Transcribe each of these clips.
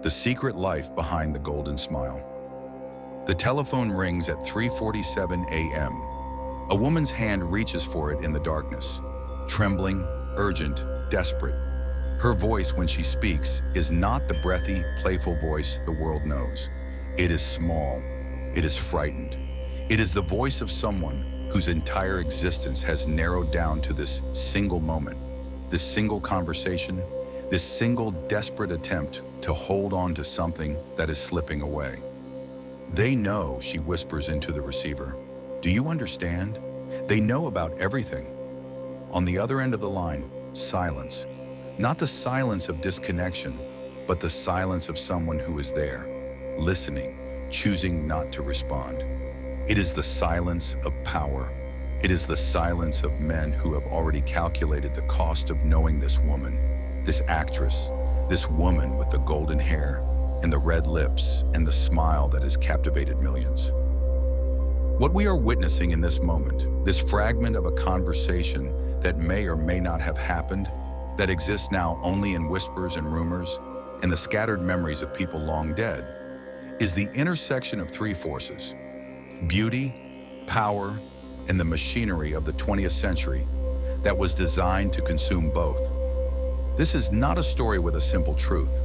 The secret life behind the golden smile. The telephone rings at 3:47 a.m. A woman's hand reaches for it in the darkness. Trembling, urgent, desperate. Her voice when she speaks is not the breathy, playful voice the world knows. It is small. It is frightened. It is the voice of someone whose entire existence has narrowed down to this single moment, this single conversation, this single desperate attempt to hold on to something that is slipping away. They know, she whispers into the receiver. Do you understand? They know about everything. On the other end of the line, silence. Not the silence of disconnection, but the silence of someone who is there, listening, choosing not to respond. It is the silence of power. It is the silence of men who have already calculated the cost of knowing this woman, this actress, this woman with the golden hair and the red lips and the smile that has captivated millions. What we are witnessing in this moment, this fragment of a conversation that may or may not have happened, that exists now only in whispers and rumors and the scattered memories of people long dead, is the intersection of three forces: beauty, power, and the machinery of the 20th century that was designed to consume both. This is not a story with a simple truth.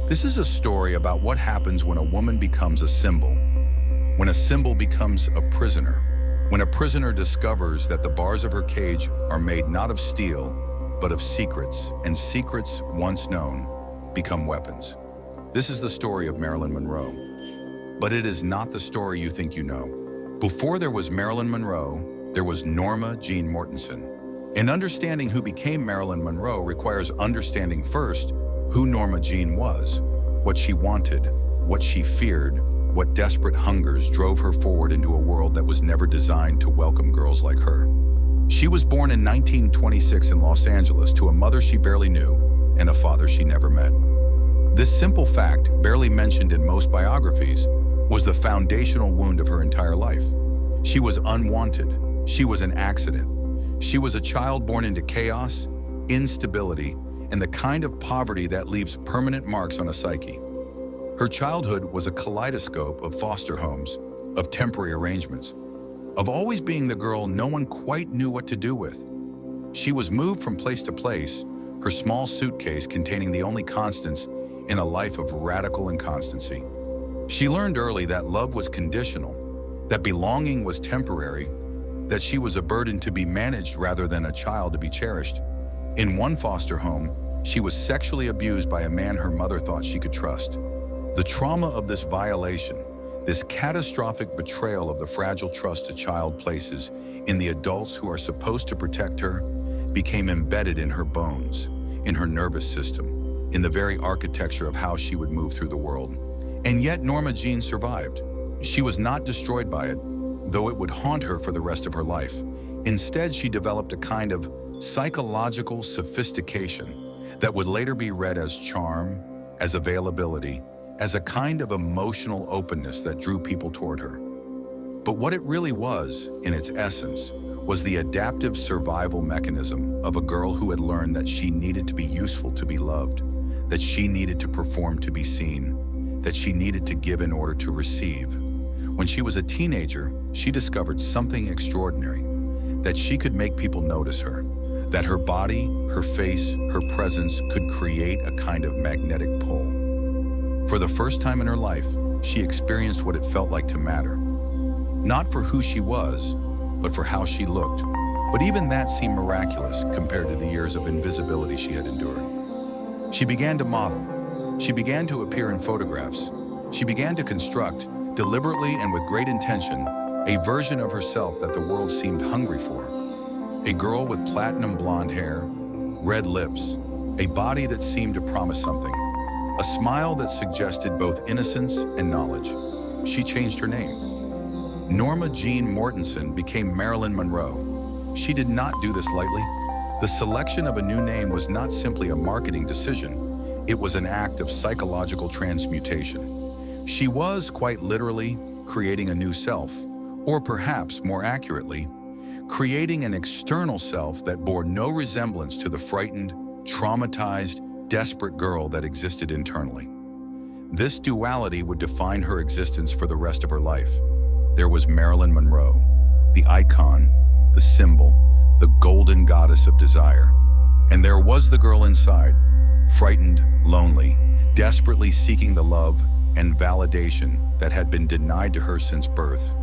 This is a story about what happens when a woman becomes a symbol, when a symbol becomes a prisoner, when a prisoner discovers that the bars of her cage are made not of steel, but of secrets, and secrets, once known, become weapons. This is the story of Marilyn Monroe. But it is not the story you think you know. Before there was Marilyn Monroe, there was Norma Jean Mortensen. And understanding who became Marilyn Monroe requires understanding first who Norma Jean was, what she wanted, what she feared, what desperate hungers drove her forward into a world that was never designed to welcome girls like her. She was born in 1926 in Los Angeles to a mother she barely knew and a father she never met. This simple fact, barely mentioned in most biographies, was the foundational wound of her entire life. She was unwanted. She was an accident. She was a child born into chaos, instability, and the kind of poverty that leaves permanent marks on a psyche. Her childhood was a kaleidoscope of foster homes, of temporary arrangements, of always being the girl no one quite knew what to do with. She was moved from place to place, her small suitcase containing the only constants in a life of radical inconstancy. She learned early that love was conditional, that belonging was temporary, that she was a burden to be managed rather than a child to be cherished. In one foster home, she was sexually abused by a man her mother thought she could trust. The trauma of this violation, this catastrophic betrayal of the fragile trust a child places in the adults who are supposed to protect her, became embedded in her bones, in her nervous system, in the very architecture of how she would move through the world. And yet Norma Jean survived. She was not destroyed by it, though it would haunt her for the rest of her life. Instead, she developed a kind of psychological sophistication that would later be read as charm, as availability, as a kind of emotional openness that drew people toward her. But what it really was, in its essence, was the adaptive survival mechanism of a girl who had learned that she needed to be useful to be loved, that she needed to perform to be seen, that she needed to give in order to receive. When she was a teenager, she discovered something extraordinary, that she could make people notice her, that her body, her face, her presence could create a kind of magnetic pull. For the first time in her life, she experienced what it felt like to matter. Not for who she was, but for how she looked. But even that seemed miraculous compared to the years of invisibility she had endured. She began to model. She began to appear in photographs. She began to construct, deliberately and with great intention, a version of herself that the world seemed hungry for. A girl with platinum blonde hair, red lips, a body that seemed to promise something, a smile that suggested both innocence and knowledge. She changed her name. Norma Jean Mortensen became Marilyn Monroe. She did not do this lightly. The selection of a new name was not simply a marketing decision. It was an act of psychological transmutation. She was, quite literally, creating a new self, or perhaps more accurately, creating an external self that bore no resemblance to the frightened, traumatized, desperate girl that existed internally. This duality would define her existence for the rest of her life. There was Marilyn Monroe, the icon, the symbol, the golden goddess of desire. And there was the girl inside, frightened, lonely, desperately seeking the love and validation that had been denied to her since birth.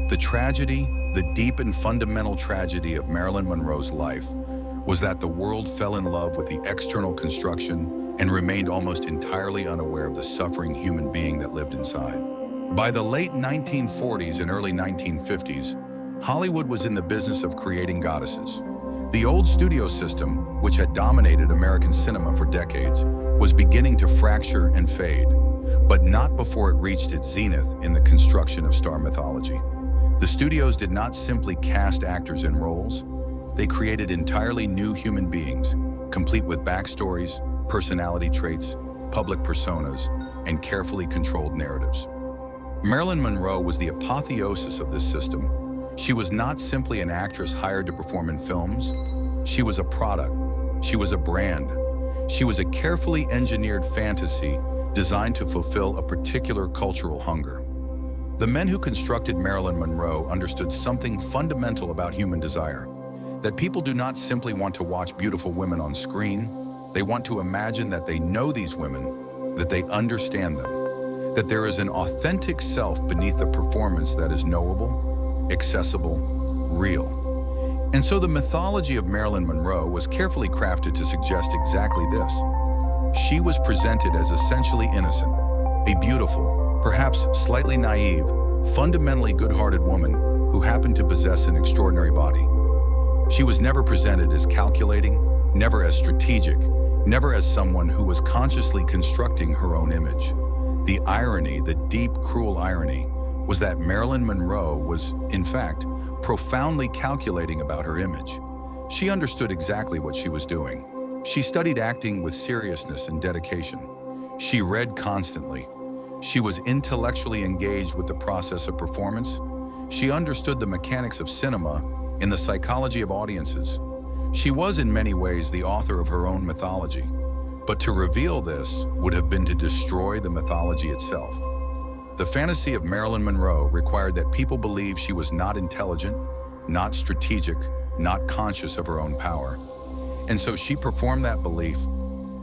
The tragedy, the deep and fundamental tragedy of Marilyn Monroe's life, was that the world fell in love with the external construction and remained almost entirely unaware of the suffering human being that lived inside. By the late 1940s and early 1950s, Hollywood was in the business of creating goddesses. The old studio system, which had dominated American cinema for decades, was beginning to fracture and fade, but not before it reached its zenith in the construction of star mythology. The studios did not simply cast actors in roles, they created entirely new human beings, complete with backstories, personality traits, public personas, and carefully controlled narratives. Marilyn Monroe was the apotheosis of this system. She was not simply an actress hired to perform in films. She was a product. She was a brand. She was a carefully engineered fantasy designed to fulfill a particular cultural hunger. The men who constructed Marilyn Monroe understood something fundamental about human desire, that people do not simply want to watch beautiful women on screen. They want to imagine that they know these women, that they understand them, that there is an authentic self beneath the performance that is knowable, accessible, real. And so the mythology of Marilyn Monroe was carefully crafted to suggest exactly this. She was presented as essentially innocent, a beautiful, perhaps slightly naive, fundamentally good-hearted woman who happened to possess an extraordinary body. She was never presented as calculating, never as strategic, never as someone who was consciously constructing her own image. The irony, the deep, cruel irony, was that Marilyn Monroe was, in fact, profoundly calculating about her image. She understood exactly what she was doing. She studied acting with seriousness and dedication. She read constantly. She was intellectually engaged with the process of performance. She understood the mechanics of cinema and the psychology of audiences. She was in many ways the author of her own mythology. But to reveal this would have been to destroy the mythology itself. The fantasy of Marilyn Monroe required that people believe she was not intelligent, not strategic, not conscious of her own power. And so she performed that belief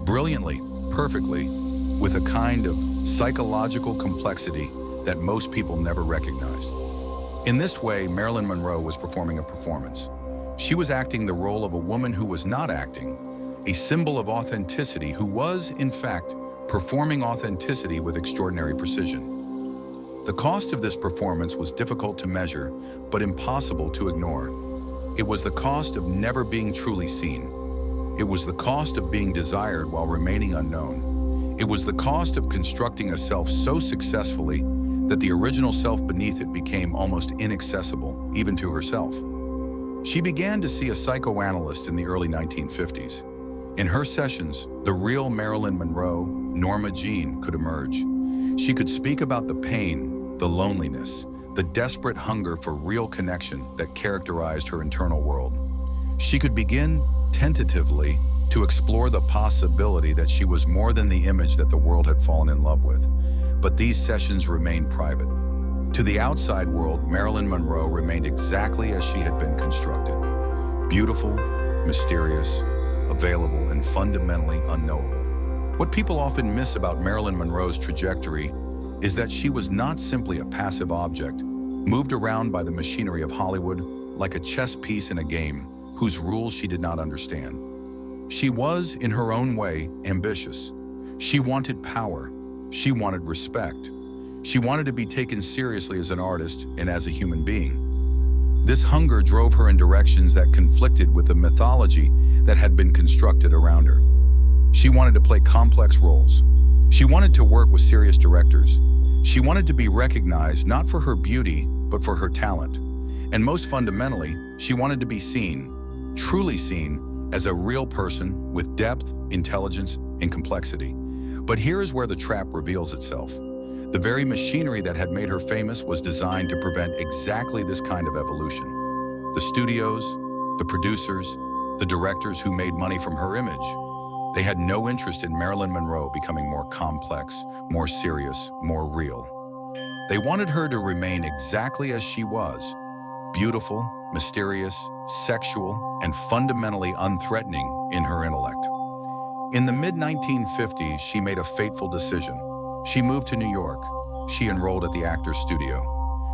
brilliantly, perfectly, with a kind of psychological complexity that most people never recognized. In this way, Marilyn Monroe was performing a performance. She was acting the role of a woman who was not acting, a symbol of authenticity who was, in fact, performing authenticity with extraordinary precision. The cost of this performance was difficult to measure, but impossible to ignore. It was the cost of never being truly seen. It was the cost of being desired while remaining unknown. It was the cost of constructing a self so successfully that the original self beneath it became almost inaccessible, even to herself. She began to see a psychoanalyst in the early 1950s. In her sessions, the real Marilyn Monroe, Norma Jean, could emerge. She could speak about the pain, the loneliness, the desperate hunger for real connection that characterized her internal world. She could begin, tentatively, to explore the possibility that she was more than the image that the world had fallen in love with. But these sessions remained private. To the outside world, Marilyn Monroe remained exactly as she had been constructed. Beautiful, mysterious, available, and fundamentally unknowable. What people often miss about Marilyn Monroe's trajectory is that she was not simply a passive object, moved around by the machinery of Hollywood like a chess piece in a game whose rules she did not understand. She was, in her own way, ambitious. She wanted power. She wanted respect. She wanted to be taken seriously as an artist and as a human being. This hunger drove her in directions that conflicted with the mythology that had been constructed around her. She wanted to play complex roles. She wanted to work with serious directors. She wanted to be recognized not for her beauty, but for her talent. And most fundamentally, she wanted to be seen, truly seen, as a real person with depth, intelligence, and complexity. But here is where the trap reveals itself. The very machinery that had made her famous was designed to prevent exactly this kind of evolution. The studios, the producers, the directors who made money from her image. They had no interest in Marilyn Monroe becoming more complex, more serious, more real. They wanted her to remain exactly as she was, beautiful, mysterious, sexual, and fundamentally unthreatening in her intellect. In the mid-1950s, she made a fateful decision. She moved to New York. She enrolled at the Actors Studio.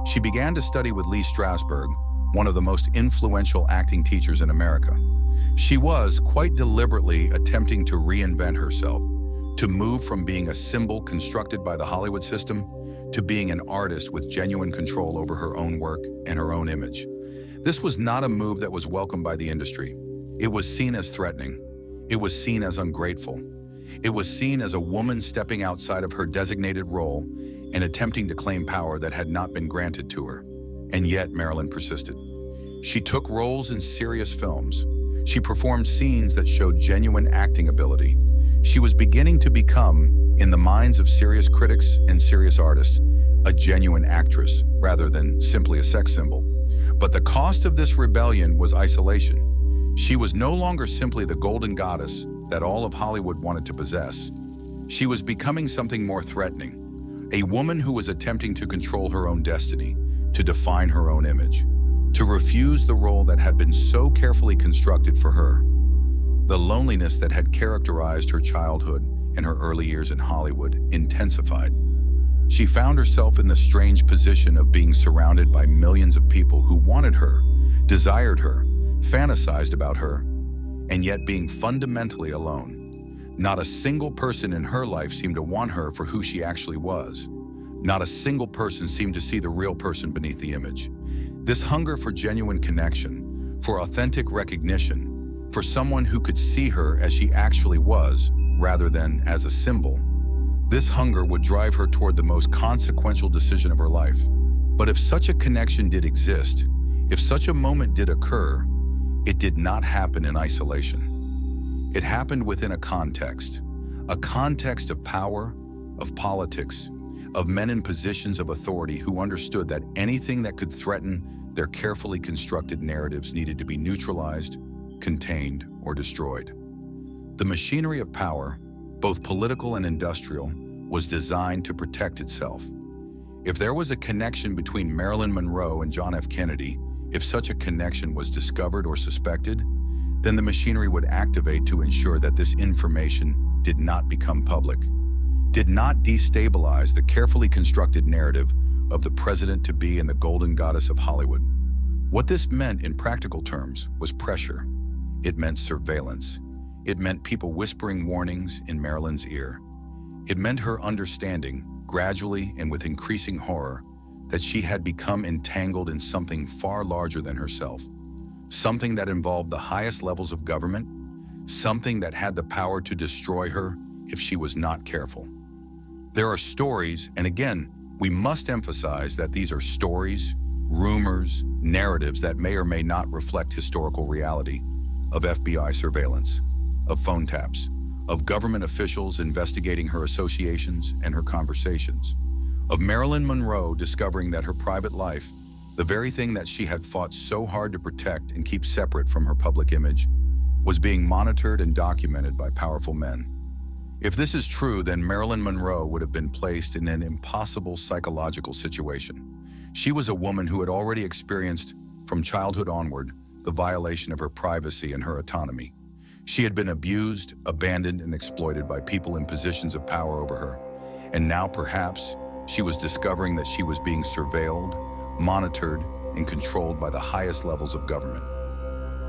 She began to study with Lee Strasberg, one of the most influential acting teachers in America. She was, quite deliberately, attempting to reinvent herself, to move from being a symbol constructed by the Hollywood system to being an artist with genuine control over her own work and her own image. This was not a move that was welcomed by the industry. It was seen as threatening. It was seen as ungrateful. It was seen as a woman stepping outside of her designated role and attempting to claim power that had not been granted to her. And yet, Marilyn persisted. She took roles in serious films. She performed scenes that showed genuine acting ability. She was beginning to become, in the minds of serious critics and serious artists, a genuine actress rather than simply a sex symbol. But the cost of this rebellion was isolation. She was no longer simply the golden goddess that all of Hollywood wanted to possess. She was becoming something more threatening, a woman who was attempting to control her own destiny, to define her own image, to refuse the role that had been so carefully constructed for her. The loneliness that had characterized her childhood and her early years in Hollywood intensified. She found herself in the strange position of being surrounded by millions of people who wanted her, desired her, fantasized about her, and yet being fundamentally alone. Not a single person in her life seemed to want her for who she actually was. Not a single person seemed to see the real person beneath the image. This hunger for genuine connection, for authentic recognition, for someone who could see her as she actually was, rather than as a symbol. This hunger would drive her toward the most consequential decision of her life. But if such a connection did exist, if such a moment did occur, it did not happen in isolation. It happened within a context of power, of politics, of men in positions of authority who understood that anything that could threaten their carefully constructed narratives needed to be neutralized, contained, or destroyed. The machinery of power, both political and industrial, was designed to protect itself. If there was a connection between Marilyn Monroe and John F. Kennedy, if such a connection was discovered or suspected, then the machinery would activate to ensure that this information did not become public, did not destabilize the carefully constructed narrative of the president-to-be and the golden goddess of Hollywood. What this meant in practical terms was pressure. It meant surveillance. It meant people whispering warnings in Marilyn's ear. It meant her understanding, gradually and with increasing horror, that she had become entangled in something far larger than herself, something that involved the highest levels of government, something that had the power to destroy her if she was not careful. There are stories, and again, we must emphasize that these are stories, rumors, narratives that may or may not reflect historical reality, of FBI surveillance, of phone taps, of government officials investigating her associations and her conversations, of Marilyn Monroe discovering that her private life, the very thing that she had fought so hard to protect and keep separate from her public image, was being monitored and documented by powerful men. If this is true, then Marilyn Monroe would have been placed in an impossible psychological situation. She was a woman who had already experienced, from childhood onward, the violation of her privacy and her autonomy. She had been abused, abandoned, and exploited by people in positions of power over her. And now, perhaps, she was discovering that she was being surveilled, monitored, and controlled by the highest levels of government.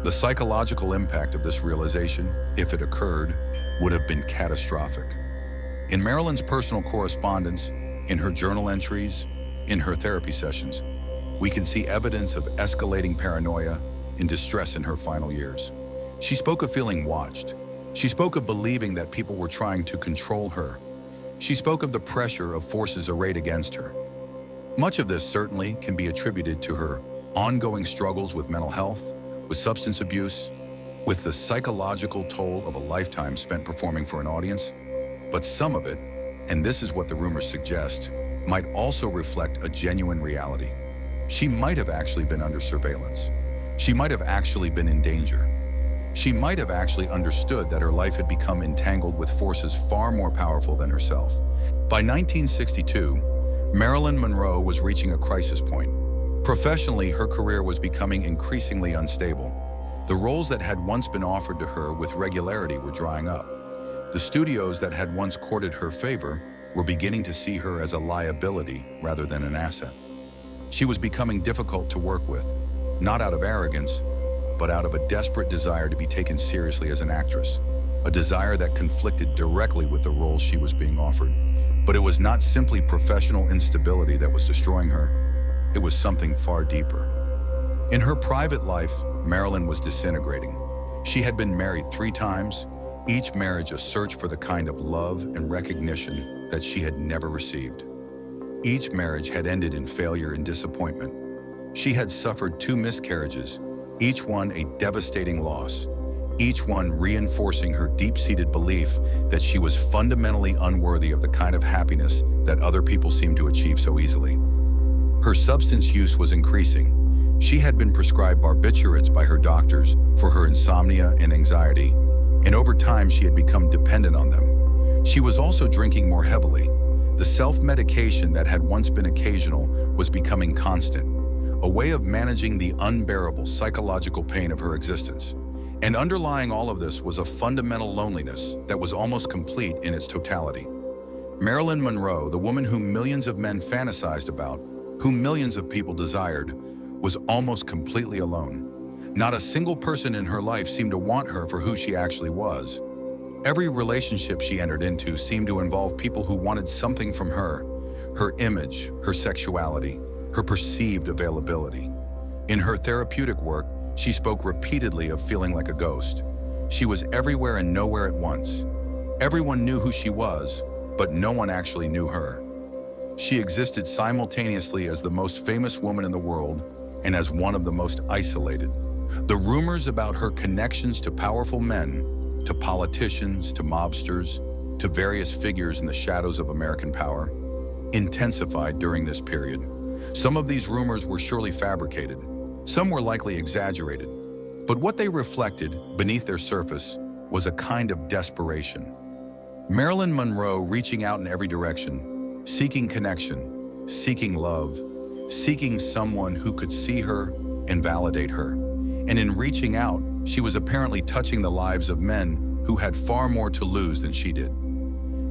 The psychological impact of this realization, if it occurred, would have been catastrophic. In Marilyn's personal correspondence, in her journal entries, in her therapy sessions, we can see evidence of escalating paranoia and distress in her final years. She spoke of feeling watched. She spoke of believing that people were trying to control her. She spoke of the pressure of forces arrayed against her. Much of this certainly can be attributed to her ongoing struggles with mental health, with substance abuse, with the psychological toll of a lifetime spent performing for an audience. But some of it, and this is what the rumors suggest, might also reflect a genuine reality. She might have actually been under surveillance. She might have actually been in danger. She might have actually understood that her life had become entangled with forces far more powerful than herself. By 1962, Marilyn Monroe was reaching a crisis point. Professionally, her career was becoming increasingly unstable. The roles that had once been offered to her with regularity were drying up. The studios that had once courted her favor were beginning to see her as a liability rather than an asset. She was becoming difficult to work with, not out of arrogance, but out of a desperate desire to be taken seriously as an actress, a desire that conflicted directly with the roles she was being offered. But it was not simply professional instability that was destroying her. It was something far deeper. In her private life, Marilyn was disintegrating. She had been married 3 times, each marriage a search for the kind of love and recognition that she had never received. Each marriage had ended in failure and disappointment. She had suffered 2 miscarriages, each one a devastating loss, each one reinforcing her deep-seated belief that she was fundamentally unworthy of the kind of happiness that other people seemed to achieve so easily. Her substance use was increasing. She had been prescribed barbiturates by her doctors for her insomnia and anxiety, and over time she had become dependent on them. She was also drinking more heavily. The self-medication that had once been occasional was becoming constant, a way of managing the unbearable psychological pain of her existence. And underlying all of this was a fundamental loneliness that was almost complete in its totality. Marilyn Monroe, the woman whom millions of men fantasized about, whom millions of people desired, was almost completely alone. Not a single person in her life seemed to want her for who she actually was. Every relationship she entered into seemed to involve people who wanted something from her: her image, her sexuality, her perceived availability. In her therapeutic work, she spoke repeatedly of feeling like a ghost. She was everywhere and nowhere at once. Everyone knew who she was, but no one actually knew her. She existed simultaneously as the most famous woman in the world and as one of the most isolated. The rumors about her connections to powerful men, to politicians, to mobsters, to various figures in the shadows of American power, intensified during this period. Some of these rumors were surely fabricated. Some were likely exaggerated. But what they reflected beneath their surface was a kind of desperation. Marilyn Monroe reaching out in every direction, seeking connection, seeking love, seeking someone who could see her and validate her. And in reaching out, she was apparently touching the lives of men who had far more to lose than she did.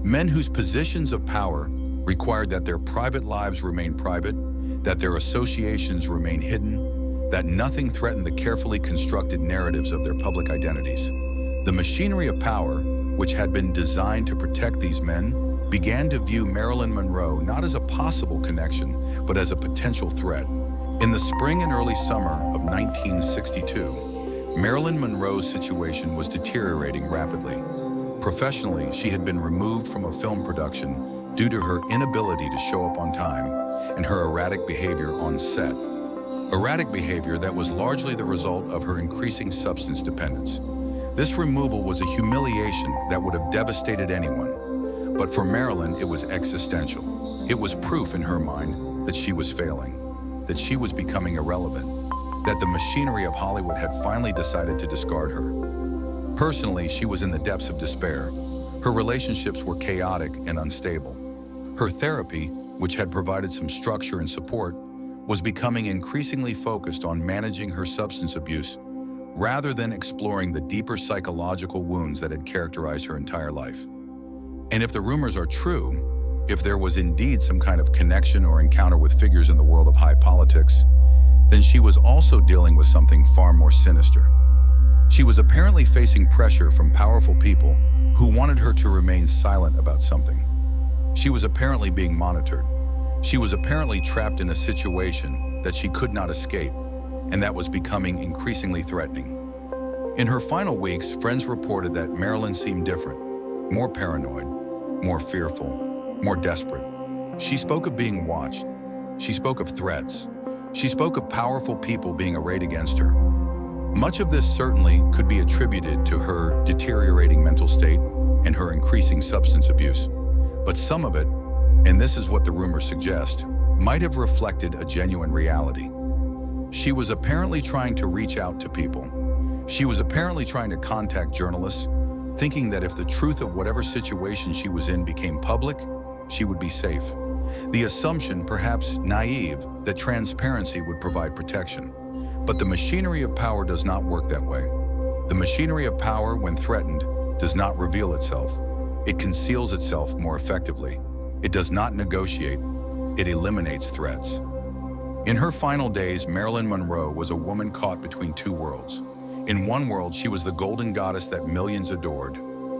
Men whose positions of power required that their private lives remain private, that their associations remain hidden, that nothing threatened the carefully constructed narratives of their public identities. The machinery of power, which had been designed to protect these men, began to view Marilyn Monroe not as a possible connection, but as a potential threat. In the spring and early summer of 1962, Marilyn Monroe's situation was deteriorating rapidly. Professionally, she had been removed from a film production due to her inability to show up on time and her erratic behavior on set. Erratic behavior that was largely the result of her increasing substance dependence. This removal was a humiliation that would have devastated anyone. But for Marilyn, it was existential. It was proof in her mind that she was failing, that she was becoming irrelevant, that the machinery of Hollywood had finally decided to discard her. Personally, she was in the depths of despair. Her relationships were chaotic and unstable. Her therapy, which had provided some structure and support, was becoming increasingly focused on managing her substance abuse rather than exploring the deeper psychological wounds that had characterized her entire life. And if the rumors are true, if there was indeed some kind of connection or encounter with figures in the world of high politics, then she was also dealing with something far more sinister. She was apparently facing pressure from powerful people who wanted her to remain silent about something. She was apparently being monitored. She was apparently trapped in a situation that she could not escape, and that was becoming increasingly threatening. In her final weeks, friends reported that Marilyn seemed different, more paranoid, more fearful, more desperate. She spoke of being watched. She spoke of threats. She spoke of powerful people being arrayed against her. Much of this certainly could be attributed to her deteriorating mental state and her increasing substance abuse. But some of it, and this is what the rumors suggest, might have reflected a genuine reality. She was apparently trying to reach out to people. She was apparently trying to contact journalists, thinking that if the truth of whatever situation she was in became public, she would be safe. The assumption, perhaps naive, that transparency would provide protection. But the machinery of power does not work that way. The machinery of power, when threatened, does not reveal itself. It conceals itself more effectively. It does not negotiate. It eliminates threats. In her final days, Marilyn Monroe was a woman caught between two worlds. In one world, she was the golden goddess that millions adored,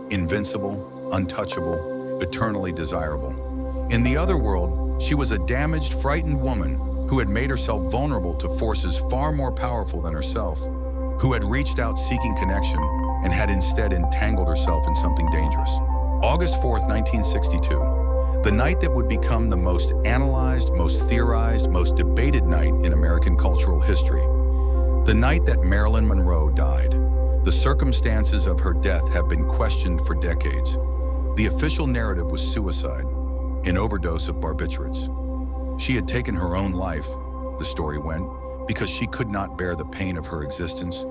invincible, untouchable, eternally desirable. In the other world, she was a damaged, frightened woman who had made herself vulnerable to forces far more powerful than herself, who had reached out seeking connection and had instead entangled herself in something dangerous. August 4th, 1962, the night that would become the most analyzed, most theorized, most debated night in American cultural history. The night that Marilyn Monroe died. The circumstances of her death have been questioned for decades. The official narrative was suicide, an overdose of barbiturates. She had taken her own life, the story went, because she could not bear the pain of her existence,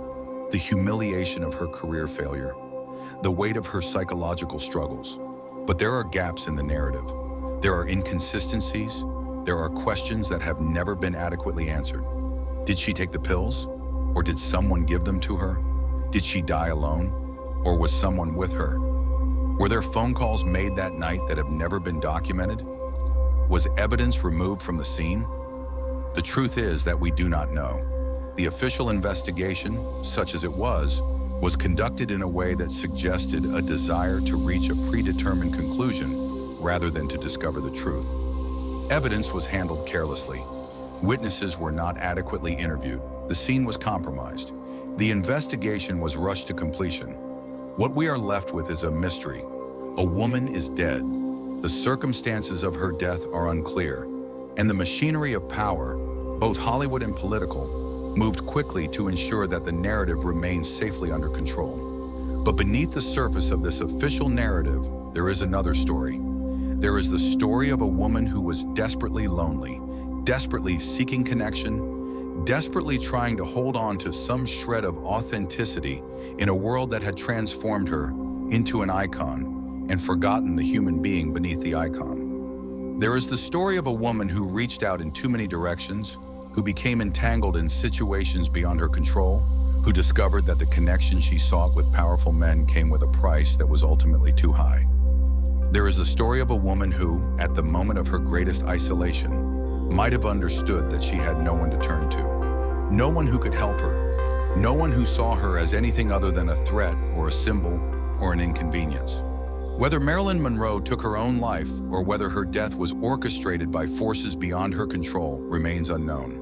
the humiliation of her career failure, the weight of her psychological struggles. But there are gaps in the narrative. There are inconsistencies. There are questions that have never been adequately answered. Did she take the pills? Or did someone give them to her? Did she die alone? Or was someone with her? Were there phone calls made that night that have never been documented? Was evidence removed from the scene? The truth is that we do not know. The official investigation, such as it was conducted in a way that suggested a desire to reach a predetermined conclusion rather than to discover the truth. Evidence was handled carelessly. Witnesses were not adequately interviewed. The scene was compromised. The investigation was rushed to completion. What we are left with is a mystery. A woman is dead. The circumstances of her death are unclear, and the machinery of power, both Hollywood and political, moved quickly to ensure that the narrative remains safely under control. But beneath the surface of this official narrative, there is another story. There is the story of a woman who was desperately lonely, desperately seeking connection, desperately trying to hold on to some shred of authenticity in a world that had transformed her into an icon and forgotten the human being beneath the icon. There is the story of a woman who reached out in too many directions, who became entangled in situations beyond her control, who discovered that the connection she sought with powerful men came with a price that was ultimately too high. There is the story of a woman who, at the moment of her greatest isolation, might have understood that she had no one to turn to, no one who could help her, no one who saw her as anything other than a threat or a symbol or an inconvenience. Whether Marilyn Monroe took her own life or whether her death was orchestrated by forces beyond her control remains unknown.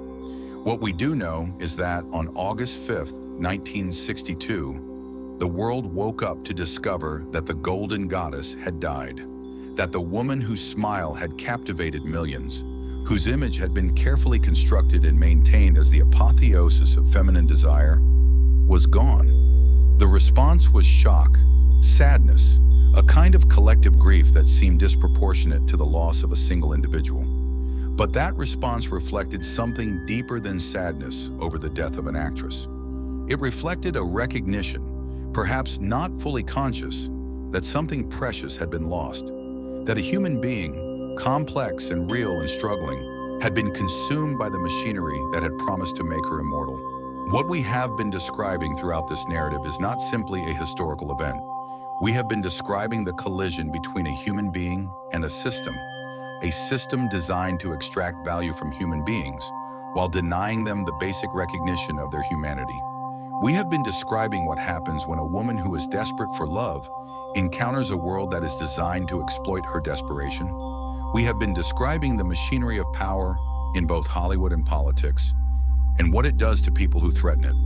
What we do know is that on August 5th, 1962, the world woke up to discover that the golden goddess had died, that the woman whose smile had captivated millions, whose image had been carefully constructed and maintained as the apotheosis of feminine desire, was gone. The response was shock, sadness, a kind of collective grief that seemed disproportionate to the loss of a single individual. But that response reflected something deeper than sadness over the death of an actress. It reflected a recognition, perhaps not fully conscious, that something precious had been lost, that a human being, complex and real and struggling, had been consumed by the machinery that had promised to make her immortal. What we have been describing throughout this narrative is not simply a historical event. We have been describing the collision between a human being and a system designed to extract value from human beings while denying them the basic recognition of their humanity. We have been describing what happens when a woman who is desperate for love encounters a world that is designed to exploit her desperation. We have been describing the machinery of power in both Hollywood and politics and what it does to people who threaten it.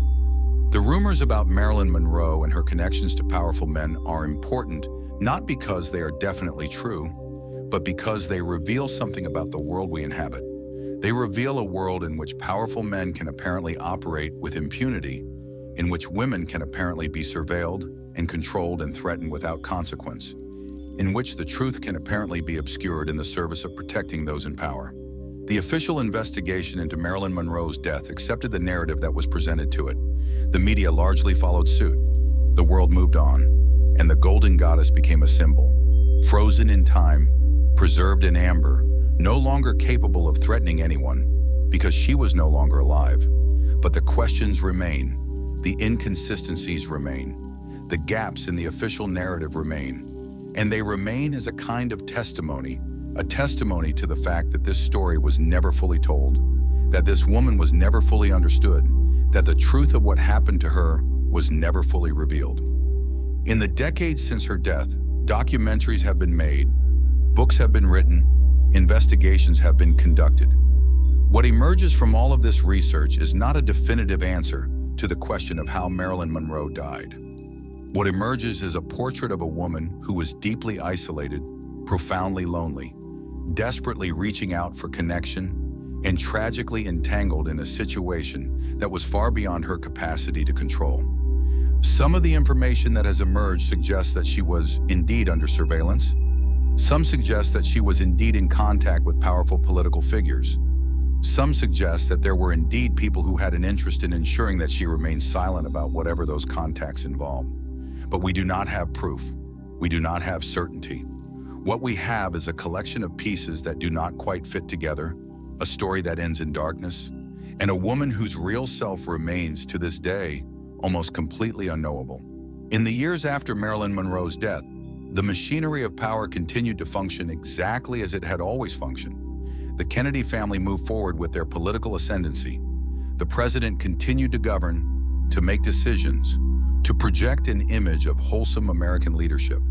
The rumors about Marilyn Monroe and her connections to powerful men are important, not because they are definitely true, but because they reveal something about the world we inhabit. They reveal a world in which powerful men can apparently operate with impunity, in which women can apparently be surveilled and controlled and threatened without consequence, in which the truth can apparently be obscured in the service of protecting those in power. The official investigation into Marilyn Monroe's death accepted the narrative that was presented to it. The media largely followed suit. The world moved on, and the Golden Goddess became a symbol, frozen in time, preserved in amber, no longer capable of threatening anyone, because she was no longer alive. But the questions remain, the inconsistencies remain, the gaps in the official narrative remain, and they remain as a kind of testimony, a testimony to the fact that this story was never fully told, that this woman was never fully understood, that the truth of what happened to her was never fully revealed. In the decades since her death, documentaries have been made, books have been written, investigations have been conducted. What emerges from all of this research is not a definitive answer to the question of how Marilyn Monroe died. What emerges is a portrait of a woman who was deeply isolated, profoundly lonely, desperately reaching out for connection, and tragically entangled in a situation that was far beyond her capacity to control. Some of the information that has emerged suggests that she was indeed under surveillance. Some suggest that she was indeed in contact with powerful political figures. Some suggest that there were indeed people who had an interest in ensuring that she remained silent about whatever those contacts involved. But we do not have proof. We do not have certainty. What we have is a collection of pieces that do not quite fit together, a story that ends in darkness, and a woman whose real self remains to this day almost completely unknowable. In the years after Marilyn Monroe's death, the machinery of power continued to function exactly as it had always functioned. The Kennedy family moved forward with their political ascendancy. The president continued to govern, to make decisions, to project an image of wholesome American leadership.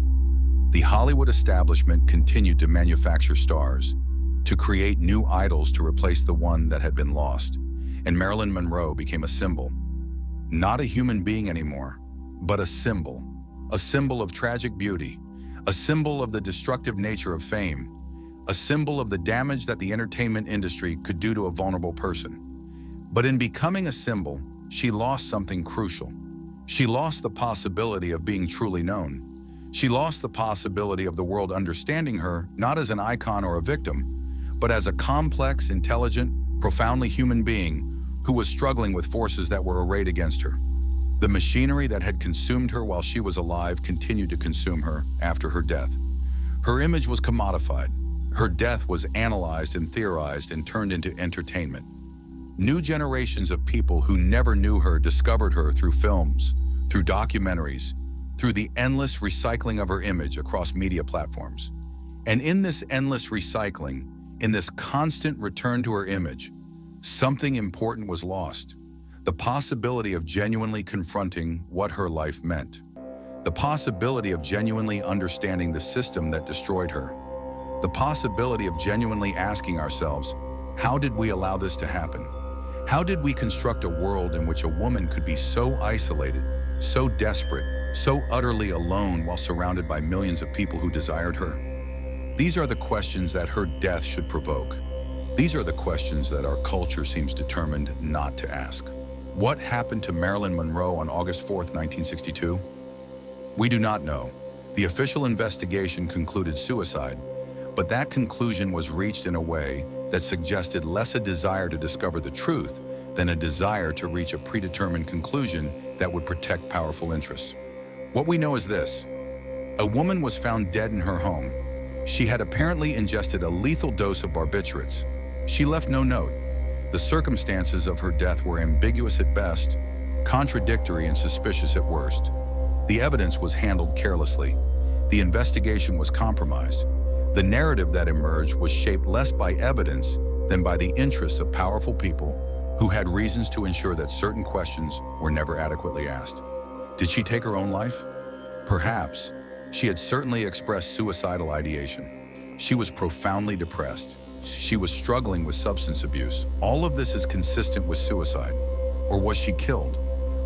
The Hollywood establishment continued to manufacture stars, to create new idols to replace the one that had been lost. And Marilyn Monroe became a symbol. Not a human being anymore, but a symbol of tragic beauty, a symbol of the destructive nature of fame, a symbol of the damage that the entertainment industry could do to a vulnerable person. But in becoming a symbol, she lost something crucial. She lost the possibility of being truly known. She lost the possibility of the world understanding her not as an icon or a victim, but as a complex, intelligent, profoundly human being who was struggling with forces that were arrayed against her. The machinery that had consumed her while she was alive continued to consume her after her death. Her image was commodified. Her death was analyzed and theorized and turned into entertainment. New generations of people who never knew her discovered her through films, through documentaries, through the endless recycling of her image across media platforms. And in this endless recycling, in this constant return to her image, something important was lost. The possibility of genuinely confronting what her life meant. The possibility of genuinely understanding the system that destroyed her. The possibility of genuinely asking ourselves, how did we allow this to happen? How did we construct a world in which a woman could be so isolated, so desperate, so utterly alone while surrounded by millions of people who desired her? These are the questions that her death should provoke. These are the questions that our culture seems determined not to ask. What happened to Marilyn Monroe on August 4th, 1962? We do not know. The official investigation concluded suicide, but that conclusion was reached in a way that suggested less a desire to discover the truth than a desire to reach a predetermined conclusion that would protect powerful interests. What we know is this: a woman was found dead in her home. She had apparently ingested a lethal dose of barbiturates. She left no note. The circumstances of her death were ambiguous at best, contradictory and suspicious at worst. The evidence was handled carelessly. The investigation was compromised. The narrative that emerged was shaped less by evidence than by the interests of powerful people who had reasons to ensure that certain questions were never adequately asked. Did she take her own life? Perhaps. She had certainly expressed suicidal ideation. She was profoundly depressed. She was struggling with substance abuse. All of this is consistent with suicide. Or was she killed?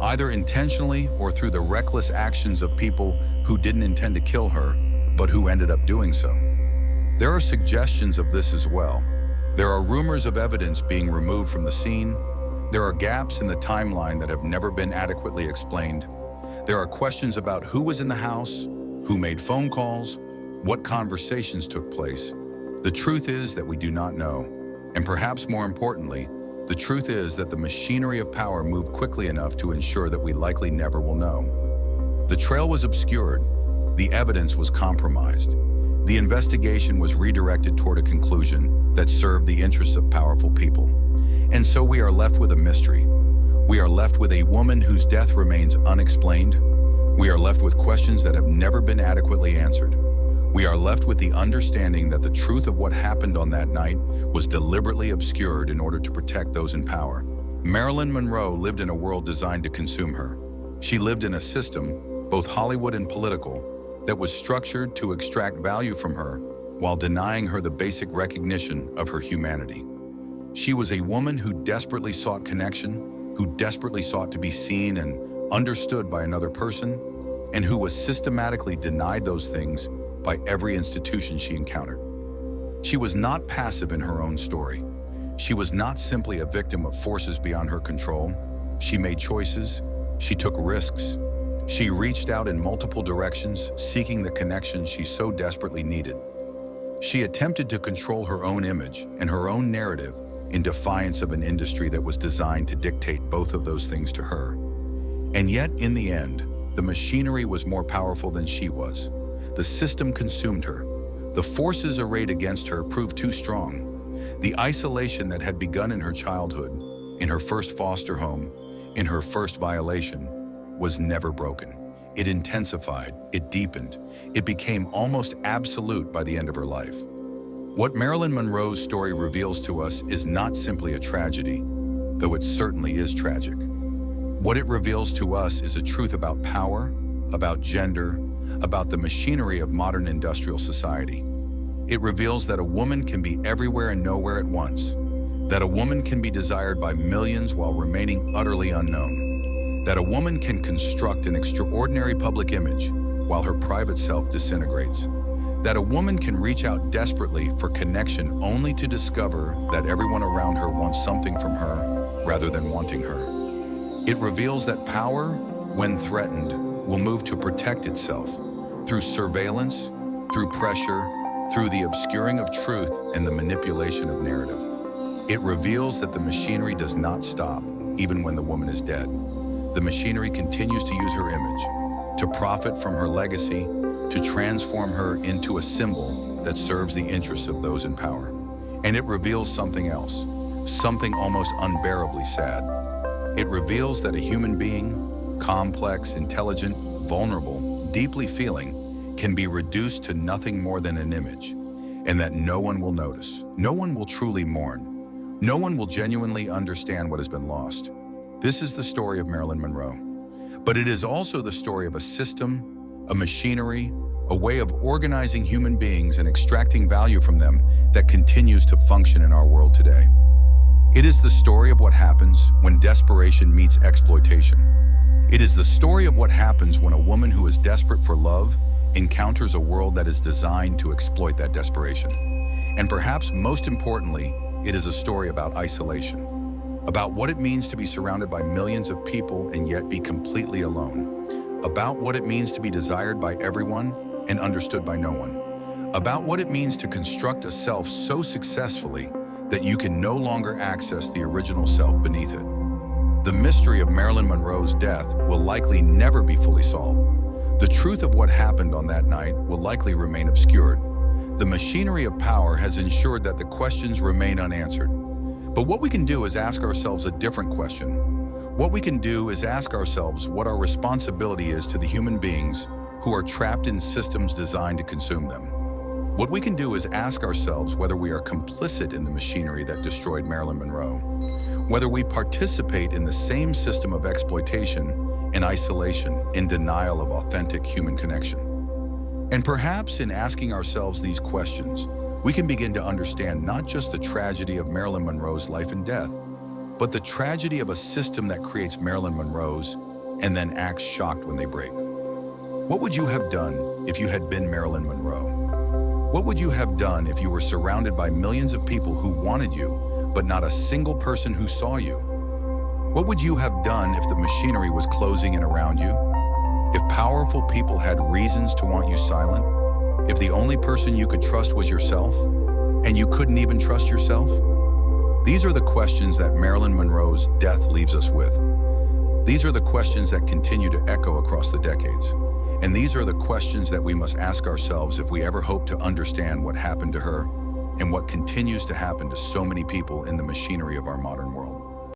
Either intentionally or through the reckless actions of people who didn't intend to kill her, but who ended up doing so. There are suggestions of this as well. There are rumors of evidence being removed from the scene. There are gaps in the timeline that have never been adequately explained. There are questions about who was in the house, who made phone calls, what conversations took place. The truth is that we do not know. And perhaps more importantly, the truth is that the machinery of power moved quickly enough to ensure that we likely never will know. The trail was obscured, the evidence was compromised, the investigation was redirected toward a conclusion that served the interests of powerful people. And so we are left with a mystery. We are left with a woman whose death remains unexplained. We are left with questions that have never been adequately answered. We are left with the understanding that the truth of what happened on that night was deliberately obscured in order to protect those in power. Marilyn Monroe lived in a world designed to consume her. She lived in a system, both Hollywood and political, that was structured to extract value from her while denying her the basic recognition of her humanity. She was a woman who desperately sought connection, who desperately sought to be seen and understood by another person, and who was systematically denied those things by every institution she encountered. She was not passive in her own story. She was not simply a victim of forces beyond her control. She made choices, she took risks, she reached out in multiple directions, seeking the connection she so desperately needed. She attempted to control her own image and her own narrative in defiance of an industry that was designed to dictate both of those things to her. And yet, in the end, the machinery was more powerful than she was. The system consumed her. The forces arrayed against her proved too strong. The isolation that had begun in her childhood, in her first foster home, in her first violation, was never broken. It intensified, it deepened, it became almost absolute by the end of her life. What Marilyn Monroe's story reveals to us is not simply a tragedy, though it certainly is tragic. What it reveals to us is a truth about power, about gender, about the machinery of modern industrial society. It reveals that a woman can be everywhere and nowhere at once, that a woman can be desired by millions while remaining utterly unknown, that a woman can construct an extraordinary public image while her private self disintegrates, that a woman can reach out desperately for connection only to discover that everyone around her wants something from her rather than wanting her. It reveals that power, when threatened, will move to protect itself through surveillance, through pressure, through the obscuring of truth and the manipulation of narrative. It reveals that the machinery does not stop, even when the woman is dead. The machinery continues to use her image, to profit from her legacy, to transform her into a symbol that serves the interests of those in power. And it reveals something else, something almost unbearably sad. It reveals that a human being, complex, intelligent, vulnerable, deeply feeling, can be reduced to nothing more than an image, and that no one will notice, no one will truly mourn, no one will genuinely understand what has been lost. This is the story of Marilyn Monroe. But it is also the story of a system, a machinery, a way of organizing human beings and extracting value from them that continues to function in our world today. It is the story of what happens when desperation meets exploitation. It is the story of what happens when a woman who is desperate for love encounters a world that is designed to exploit that desperation. And perhaps most importantly, it is a story about isolation, about what it means to be surrounded by millions of people and yet be completely alone, about what it means to be desired by everyone and understood by no one, about what it means to construct a self so successfully that you can no longer access the original self beneath it. The mystery of Marilyn Monroe's death will likely never be fully solved. The truth of what happened on that night will likely remain obscured. The machinery of power has ensured that the questions remain unanswered. But what we can do is ask ourselves a different question. What we can do is ask ourselves what our responsibility is to the human beings who are trapped in systems designed to consume them. What we can do is ask ourselves whether we are complicit in the machinery that destroyed Marilyn Monroe, whether we participate in the same system of exploitation, in isolation, in denial of authentic human connection. And perhaps in asking ourselves these questions, we can begin to understand not just the tragedy of Marilyn Monroe's life and death, but the tragedy of a system that creates Marilyn Monroes and then acts shocked when they break. What would you have done if you had been Marilyn Monroe? What would you have done if you were surrounded by millions of people who wanted you, but not a single person who saw you? What would you have done if the machinery was closing in around you? If powerful people had reasons to want you silent? If the only person you could trust was yourself, and you couldn't even trust yourself? These are the questions that Marilyn Monroe's death leaves us with. These are the questions that continue to echo across the decades. And these are the questions that we must ask ourselves if we ever hope to understand what happened to her and what continues to happen to so many people in the machinery of our modern world.